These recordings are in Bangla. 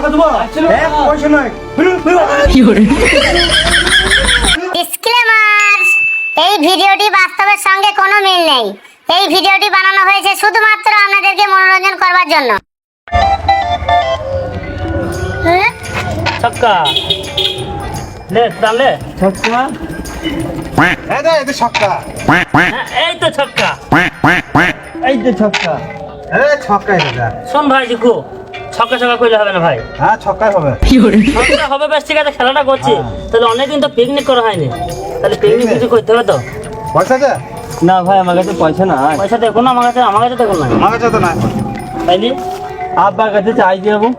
টাকা দেবো, এক পয়সা নয়। ডিসক্লেমার, এই ভিডিওটি বাস্তবের সঙ্গে কোনো মিল নেই। এই ভিডিওটি বানানো হয়েছে শুধুমাত্র আপনাদেরকে মনোরঞ্জন করবার জন্য। ছক্কা লে তাহলে ছক্কা, এই তো ছক্কা, এই তো ছক্কা। এই যে ছক্কা। ছক্কাই দাদা। শোন ভাই জিকু, ছক্কা ছক্কা করলে হবে না ভাই। হ্যাঁ ছক্কাই হবে। ছক্কা হবে বেশ, ঠিক আছে, খেলাটা করছি। তাহলে অনেকদিন তো পিকনিক করা হয়নি, তাহলে পিকনিক কিছু করতে হবে তো। পয়সা আছে? না ভাই, আমার কাছে পয়সা নাই। পয়সা দেখুন, আমার কাছে দেখুন না। আমার কাছে তো নাই। তাইলে আব্বার কাছে চাই যাবো,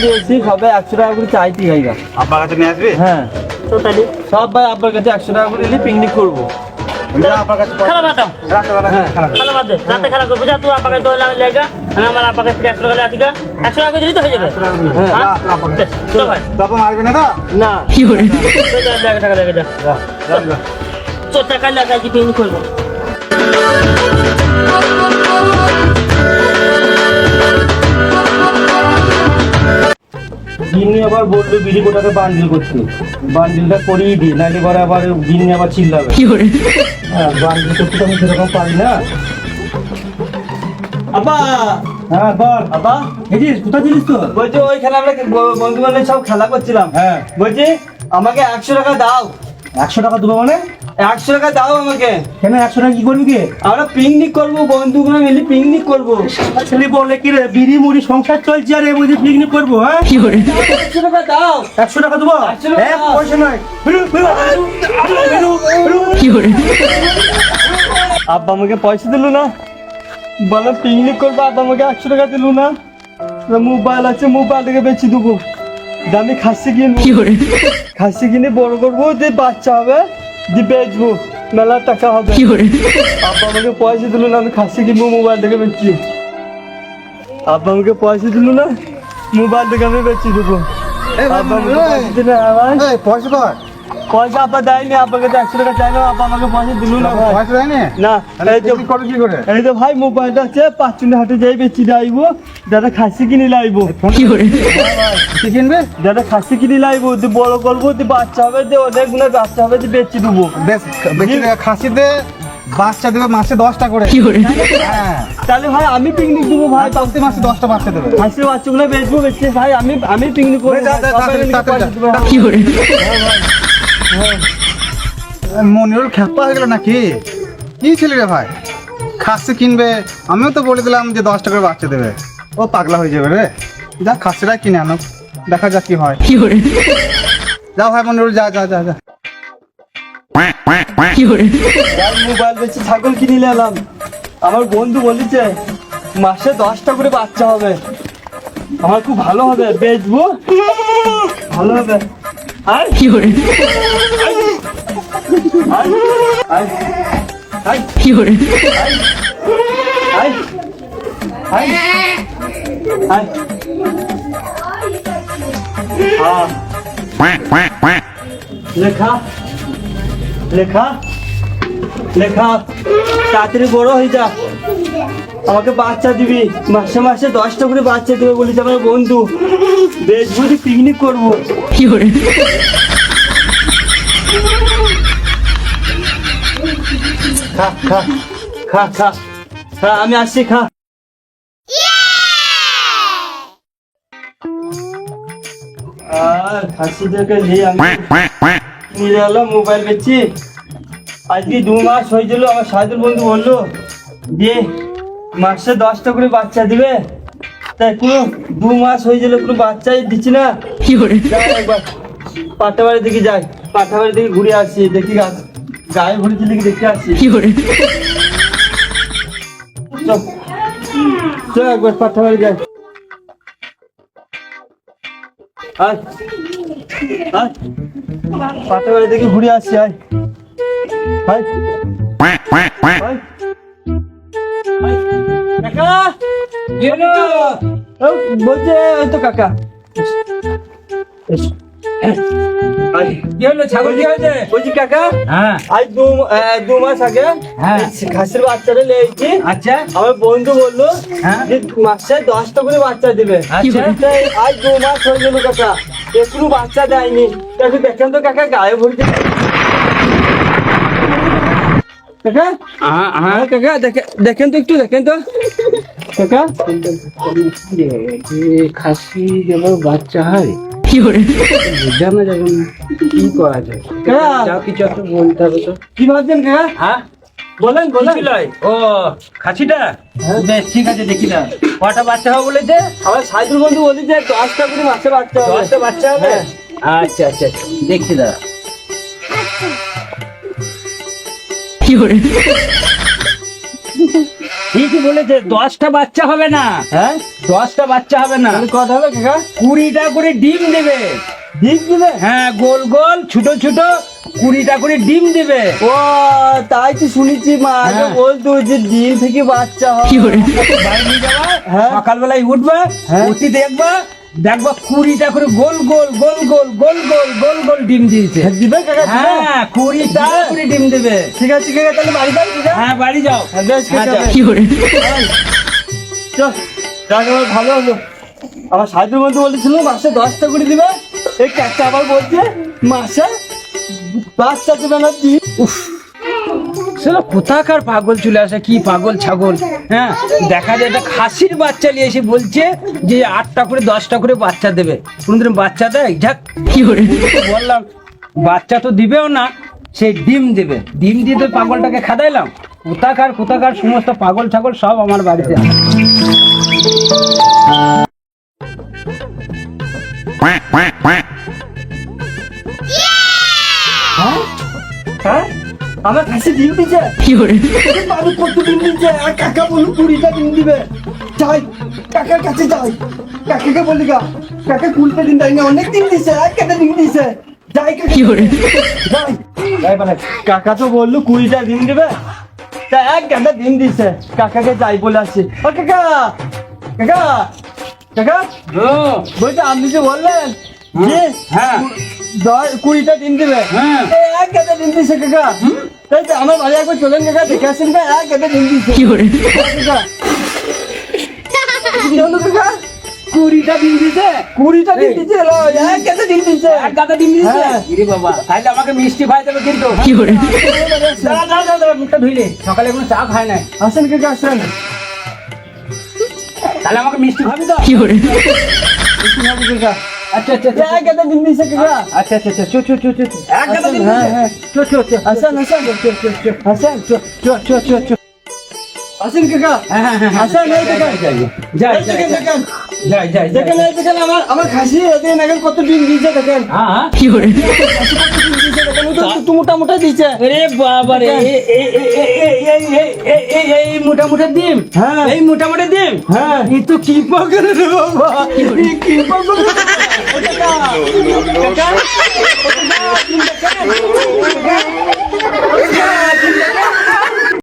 দিয়েছি সবাই 100 টাকা করে চাইতে গাইগা। আব্বার কাছে নিয়ে আসবি? হ্যাঁ, তো তাইলে সব ভাই আব্বার কাছে 100 টাকা করে নিলে পিকনিক করবো। আব্বার কাছে খেলা বাতাম, হ্যাঁ। খেলা বাদ দে, রাতে খেলা করবো। যা তুই আপাকে তো আমি লেগা, আমি আমার আপাকে 100 টাকা আসি, 100 টাকা দিলেই তো হয়ে যাবে। হ্যাঁ? চল ভাই, বাবা মারবি না তো? না, টাকা লেগে যা, চল টাকা লাগা কি পিকনিক করবো। জিন্নি আবার বললো বিড়ি কোটাকে বান্ডিল করতে, বান্ডিলটা করিয়ে দিই, নাহলে পরে আবার জিন্নি আবার চিল্লাবে। হ্যাঁ, বান্ডিল করতে তো আমি সেরকম পারি না। আব্বা, হ্যাঁ বল। আব্বা, হেজিস কোথায় ছিলিস তো? বলছি ওইখানে আমরা বন্ধু বান্ধব সব খেলা করছিলাম। হ্যাঁ। বলছি আমাকে 100 টাকা দাও। 100 টাকা দেবো মানে? 100 টাকা দাও আমাকে। কেন 100 টাকা কি করবি কি? আমরা পিকনিক করবো, বন্ধুগুলো মিলে পিকনিক করবো। ছেলে বলে কি রে, বিড়ি মুড়ি সংসার চলছে আর এই বুঝি পিকনিক করবো? হ্যাঁ 100 টাকা দাও। 100 টাকা দেবো, 100 টাকা এক দাও। পয়সা নয়। আব্বা আমাকে পয়সা দিল না, বলো পিকনিক করবো, আব্বা আমাকে 100 টাকা দিল না। মোবাইল আছে, মোবাইল থেকে বেচে দেবো, দামি খাসি কিনবো, খাসি কিনে বড় করবো, দিয়ে বাচ্চা হবে, দিয়ে বেচবো, মেলা টাকা হবে। আব্বা আমাকে পয়সা দিল না, আমি খাসি কিনবো, মোবাইল থেকে বেচছি। আব্বা আমাকে পয়সা দিল না, মোবাইল থেকে আমি বেচে দেবো। আব্বা আমাকে পয়সা দিল না ভাই, এই পয়সা কর। পয়সা আব্বা দেয়নি, আব্বাকে 100 টাকা চাইলাম, আব্বা আমাকে পয়সা দিল না ভাই। পয়সা দেয়নি? না, এই যে কি করবি কি করে? এই তো ভাই মোবাইলটা আছে, 5 হাটে যাই বেচি যাইবো, দাদা খাসি কিনে লাইবো। কি কিনবে? দাদা খাসি কিনে লাইবো, দিয়ে বড় করবো, দিয়ে বাচ্চা হবে, দিয়ে অনেক গুলো বাচ্চা হবে, দিয়ে বেচে দেবো। বেশ বেশি খাসিতে বাচ্চা দেবে মাসে 10টা করে। হ্যাঁ, তাহলে ভাই আমি পিকনিক দেবো ভাই, প্রতি মাসে 10টা বাচ্চা দেবে। খাসির বাচ্চাগুলো বেচবো, বেচে ভাই আমি পিকনিক করবো। যা, যা, সবাই মিলে তাড়াতাড়ি, পয়সা দেবো। মনিরুল খেপা হয়ে গেল নাকি? কি ছেলে রে ভাই, খাসি কিনবে, আমিও তো বলে দিলাম যে 10টা করে বাচ্চা দেবে। ও পাগলা হয়ে যাবে রে। যা খাসিরা কিনে আনো, দেখা যাক কি হয়। যাও ভাই মনিরুল, যা যা যা যা। যাই মোবাইল বেচে ছাগল কিনে নিলাম। আমার বন্ধু বলেছে মাসে 10টা করে বাচ্চা হবে, আমার খুব ভালো হবে, বেচবো, ভালো হবে। আর কি করে লেখা লেখা লেখা, তাড়াতাড়ি বড় হয়ে যা, আমাকে বাচ্চা দিবি, মাসে মাসে 10টা করে বাচ্চা দেবে বলেছে আমার বন্ধু, বেচবো, পিকনিক করবো। খা খা খা খা খা, আমি আসছি, খা। আর খাসি থেকে নিয়ে আমি নিয়ে এলাম মোবাইল বেচছি। আজকে 2 মাস হয়েছিল, আমার সাইদুল বন্ধু বললো যে মাসে 10টা করে বাচ্চা দিবে, তাই পুরো 2 মাস হয়েছিল, কোনো বাচ্চাই দিচ্ছি না। যাই একবার পাটা বাড়ির দিকে যাই, পাটা বাড়ির দিকে ঘুরে আসি, দেখি গায়ে ঘুরেছি দেখি দেখে আসি। চল চল একবার পাটা বাড়ি যাই। আয় আয়, পাটা বাড়ি দিকে ঘুরে আসি, আয় আয় আয়। কাকা বলছে, ওই তো কাকা, কি হলো ছাগল কি হয়েছে? বলছি কাকা, হ্যাঁ আজ দু মাস আগে হ্যাঁ। এই খাসির বাচ্চাটা লেগেছি। আচ্ছা আমার বন্ধু বললো হ্যাঁ। যে মাসে 10টা করে বাচ্চা দিবে। আচ্ছা। তাই আজ 2 মাস হয়ে গেল কাকা, একটু বাচ্চা দেয়নি। একটু দেখেন তো কাকা, গায়ে ভরে কাকা। হ্যাঁ কাকা, দেখেন তো, একটু দেখেন তো কাকা। খাসি যেন বাচ্চা হয় বোঝানো যাবে না, কি করা যায়? কাকা যা কিছু একটা বলতে হবে তো। কি ভাবছেন কাকা? হ্যাঁ বলেন বলেন। ও খাসিটা বেশ ঠিক আছে, দেখি না কটা বাচ্চা হবে বলেছে? আমার সাইদুল বন্ধু বলি যে 10টা করে মাসে বাচ্চা হবে। 10টা বাচ্চা হবে? হ্যাঁ। আচ্ছা আচ্ছা আচ্ছা, দেখছি দাদা। ঠিকই বলেছে, 10টা বাচ্চা হবে না। হ্যাঁ 10টা বাচ্চা হবে না, তাহলে কত হবে কাকা? 20টা করে ডিম দেবে। ডিম দিবে? হ্যাঁ গোল গোল ছোট ছোট 20টা করে ডিম দেবে। ও তাই তো শুনেছি, মা আগে হ্যাঁ। বলতো যে ডিম থেকে বাচ্চা হয়। বাড়ি নিয়ে যাবা, হ্যাঁ। সকালবেলায় উঠবা, হ্যাঁ। উঠি দেখবা 20টা করে গোল গোল গোল গোল গোল গোল গোল গোল ডিম দিয়েছে। দিবে কাকা, দিবে? হ্যাঁ 20টা করে ডিম দেবে। ঠিক আছে কাকা, তাহলে বাড়ি যাই কাকা। হ্যাঁ বাড়ি যাও। হ্যাঁ, বেশ হ্যাঁ, কাকা, যাও। বেশ। চল, যাক এবার ভালো হলো। আমার সাইদুল বন্ধু বলেছিল মাসে 10টা করে দিবে, এই কাকা আবার বলছে মাসে বাচ্চা দেবে না। ডিম সেটা কোথাকার পাগল চলে আসে, কি পাগল ছাগল। হ্যাঁ দেখা যায় একটা খাসির বাচ্চা নিয়ে এসে বলছে যে 8টা করে 10টা করে বাচ্চা দেবে। কোনদিন বাচ্চা দেয়? যাক বললাম বাচ্চা তো দিবেও না, সেই ডিম দেবে। ডিম দিয়ে তো পাগলটাকে খাদাইলাম। কোথাকার সমস্ত পাগল ছাগল সব আমার বাড়িতে আছে। হ্যাঁ আমার কাছে ডিম দিচ্ছে। বাবু কত ডিম দিচ্ছে? আর কাকা বলুন 20টা ডিম দিবে। যাই কাকার কাছে যাই, কাকাকে বলি গা, কাকা 20টা ডিম দেয়নি, অনেক ডিম দিচ্ছে, আর কেটে ডিম দিচ্ছে। যাই কাকা, যাই। কাকা তো বললো 20টা ডিম দিবে, তা এক গাদা ডিম দিচ্ছে। কাকাকে যাই বলে আসছি। ও কাকা, কাকা, কাকা বলছি আপনি যে বললেন যে হ্যাঁ 20টা ডিম দিবে, হ্যাঁ। এই এক গাদা ডিম দিচ্ছে কাকা। তাই তো আমার বাড়ি একবার চলেন কাকা, দেখে আসেন কাকা, এক গাদা ডিম দিচ্ছে। কাকা কি হলো কাকা? 20টা ডিম দিতে 20টা ডিম দিচ্ছে, এলো, এক গাদা ডিম দিচ্ছে। এক গাদা ডিম দিতে। হ্যাঁ। ইরে বাবা, তাহলে আমাকে মিষ্টি খাই দেবে কিন্তু। দাঁড়া, দাঁড়া, দাঁড়া, দাঁড়া, মুখটা ধুইলে, সকালে কোনো চা খায় নাই। আসেন কাকা, আসেন। তাহলে আমাকে মিষ্টি খাবি তো? কি হবে কাকা? আচ্ছা আচ্ছা আচ্ছা এক গাদা ডিম দিচ্ছে কাকা। আচ্ছা আচ্ছা আচ্ছা, চো এক গাদা ডিম হ্যাঁ, দিতে। হ্যাঁ। আসেন, আসেন, আসেন, আসেন কাকা, আসেন, এই দেখেন, যাই এই দেখেন, দেখেন, যাই যাই দেখেন, এই দেখেন, আমার খাসি এদিন এখন কত ডিম দিয়েছে দেখেন। হ্যাঁ খাসি কত ডিম দিয়েছে দেখেন, ও তো একটু মোটা মোটা দিয়েছে। আরে বাবা রে, এই মোটা মোটা ডিম। হ্যাঁ। এই মোটা মোটা ডিম। হ্যাঁ। এই তো কি পাগল রে বাবা। কি পাগল? ও কাকা, কাকা, ও কাকা, ডিম দেখেন।